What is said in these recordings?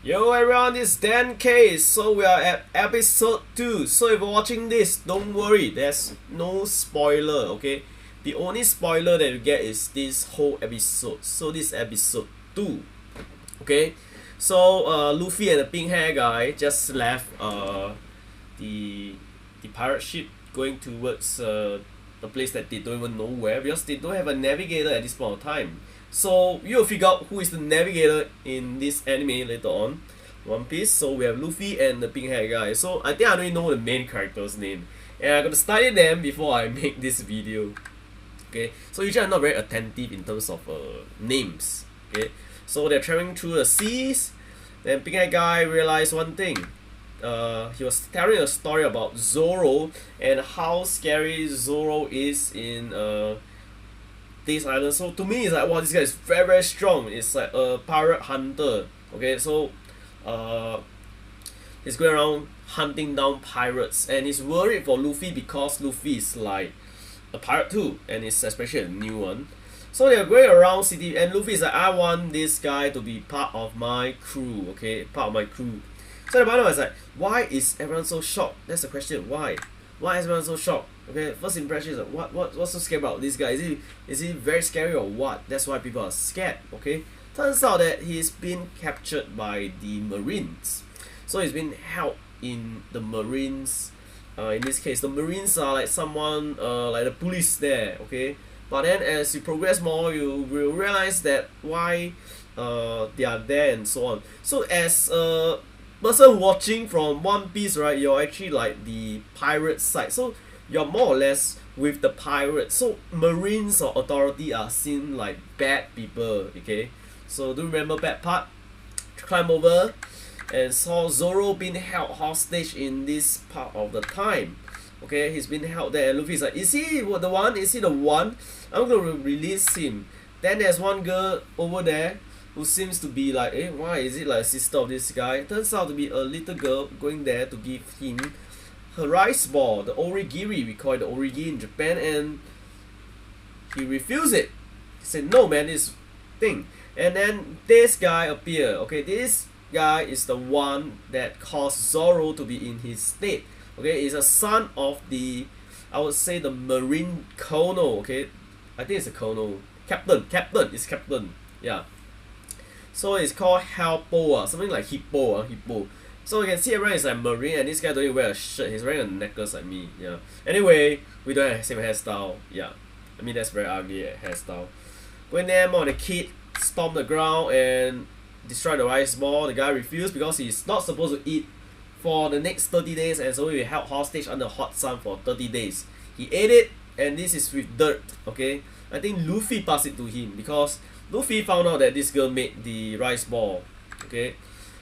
Yo everyone, this is Dan K. So we are at episode 2. So if you're watching this, don't worry, there's no spoiler, okay? The only spoiler that you get is this whole episode. So this is episode 2. Okay? So Luffy and the pink hair guy just left the pirate ship going towards the place that they don't even know where, because they don't have a navigator at this point of time. So you'll figure out who is the navigator in this anime later on, One Piece. So we have Luffy and the pink hair guy. So I think I don't even know the main character's name, and I'm gonna study them before I make this video. Okay, so usually I'm not very attentive in terms of names. Okay, so they're traveling through the seas. Then pink hair guy realized one thing. He was telling a story about Zoro and how scary Zoro is in this island. So to me, it's like, wow, this guy is very, very strong. It's like a pirate hunter. Okay, so he's going around hunting down pirates, and he's worried for Luffy because Luffy is like a pirate too, and it's especially a new one. So they're going around city, and Luffy is like, I want this guy to be part of my crew. Okay, part of my crew. So the bottom is like, why is everyone so shocked? That's the question. Why is everyone so shocked? Okay, first impression is like, what's so scary about this guy? Is he very scary or what? That's why people are scared. Okay, turns out that he's been captured by the Marines. So he's been held in the Marines. In this case, the Marines are like someone like the police there. Okay, but then as you progress more, you will realize that why they are there and so on. So as a person watching from One Piece, right, you're actually like the pirate side. So you're more or less with the pirates. So Marines or authority are seen like bad people. Okay, so do remember that part? Climb over and saw Zoro being held hostage in this part of the time. Okay, he's been held there, and Luffy's like, is he the one? Is he the one? I'm gonna release him. Then there's one girl over there who seems to be like, why is it like a sister of this guy? Turns out to be a little girl going there to give him her rice ball, the origiri, we call it the origi in Japan, and he refused it. He said, no man, this thing. And then this guy appeared. Okay, this guy is the one that caused Zoro to be in his state. Okay, he's a son of the, I would say, the Marine Colonel. Okay, I think it's a Colonel. Captain, it's Captain. Yeah. So it's called Helpo, something like Hippo. So you can see everyone is like Marine, and this guy don't even wear a shirt. He's wearing a necklace like me. Yeah. Anyway, we don't have the same hairstyle. Yeah. I mean, that's very ugly hairstyle. Going there, more the kid stomped the ground and destroyed the rice ball. The guy refused because he's not supposed to eat for the next 30 days, and so he held hostage under hot sun for 30 days. He ate it, and this is with dirt. Okay. I think Luffy passed it to him because Luffy found out that this girl made the rice ball. Okay.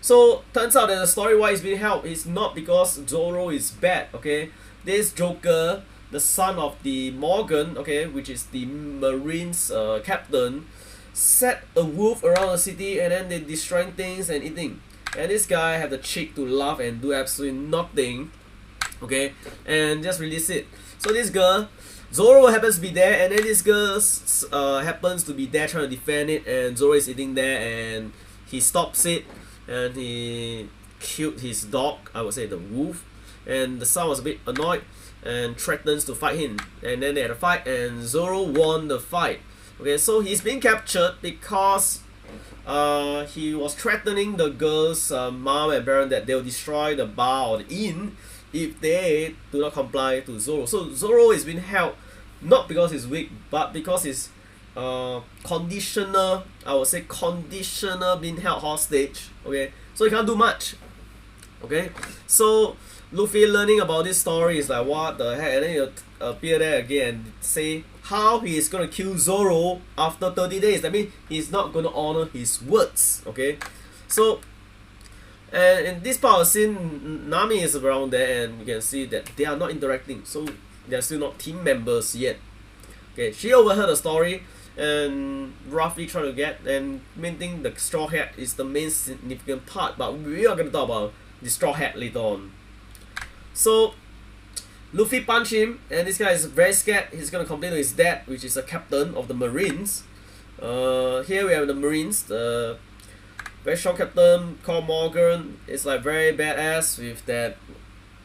So turns out that the story why he's being held is not because Zoro is bad. Okay, this Joker, the son of the Morgan, okay, which is the Marines captain, set a wolf around the city, and then they destroying things and eating. And this guy had the cheek to laugh and do absolutely nothing. Okay, and just release it. So this girl, Zoro happens to be there, and then this girl happens to be there trying to defend it, and Zoro is eating there, and he stops it. And he killed his dog, I would say the wolf, and the son was a bit annoyed and threatens to fight him, and then they had a fight, and Zoro won the fight. Okay, so he's being captured because he was threatening the girl's mom and parents that they'll destroy the bar or the inn if they do not comply to Zoro. So Zoro is being held not because he's weak, but because he's conditional, I would say conditional, being held hostage. Okay, so he can't do much. Okay, so Luffy learning about this story is like, what the heck, and then he'll appear there again and say how he is gonna kill Zoro after 30 days. That means he's not gonna honor his words. Okay, so and in this part of the scene, Nami is around there, and you can see that they are not interacting, so they're still not team members yet. Okay, she overheard the story and roughly try to get, and main thing, the straw hat is the main significant part, but we are going to talk about the straw hat later on. So Luffy punched him, and this guy is very scared. He's going to complain to his dad, which is a captain of the Marines. Here we have the Marines, the very strong captain called Morgan. It's like very badass with that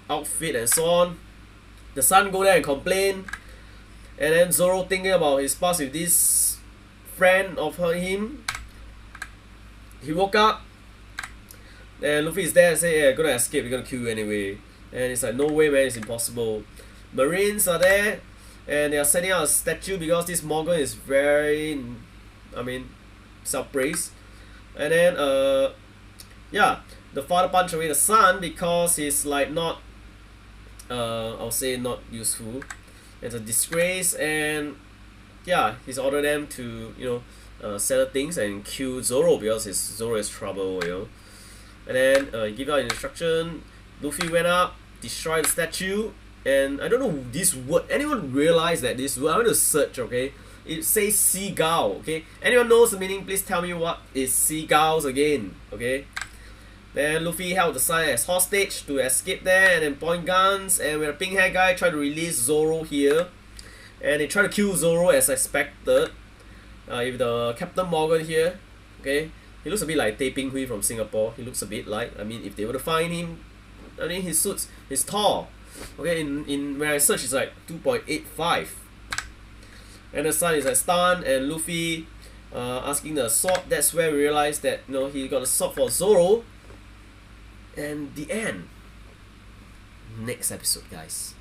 outfit and so on. The son go there and complain, and then Zoro thinking about his past with this friend of him. He woke up, and Luffy is there and say, "Yeah, you're gonna escape. We're gonna kill you anyway." And it's like, "No way, man! It's impossible." Marines are there, and they are setting out a statue because this Morgan is very, I mean, self-praised. And then yeah, the father punched away the son because he's like not, I'll say not useful. It's a disgrace, and yeah, he's ordered them to, you know, settle things and kill Zoro because Zoro is trouble, you know. And then he give out instruction. Luffy went up, destroyed the statue, and I don't know this word. Anyone realize that this word? I went to search, okay? It says seagull, okay? Anyone knows the meaning? Please tell me what is seagulls again, okay? Then Luffy held the son as hostage to escape there, and then point guns, and when the pink hair guy tried to release Zoro here, and they tried to kill Zoro as expected. With the Captain Morgan here, okay? He looks a bit like Tae Ping Hui from Singapore. He looks a bit like, I mean, if they were to find him, I mean, his suits, he's tall. Okay, in when I search, it's like 2.85. And the son is like stunned, and Luffy asking the sword. That's where we realize that, you know, he got a sword for Zoro. And the end. Next episode, guys.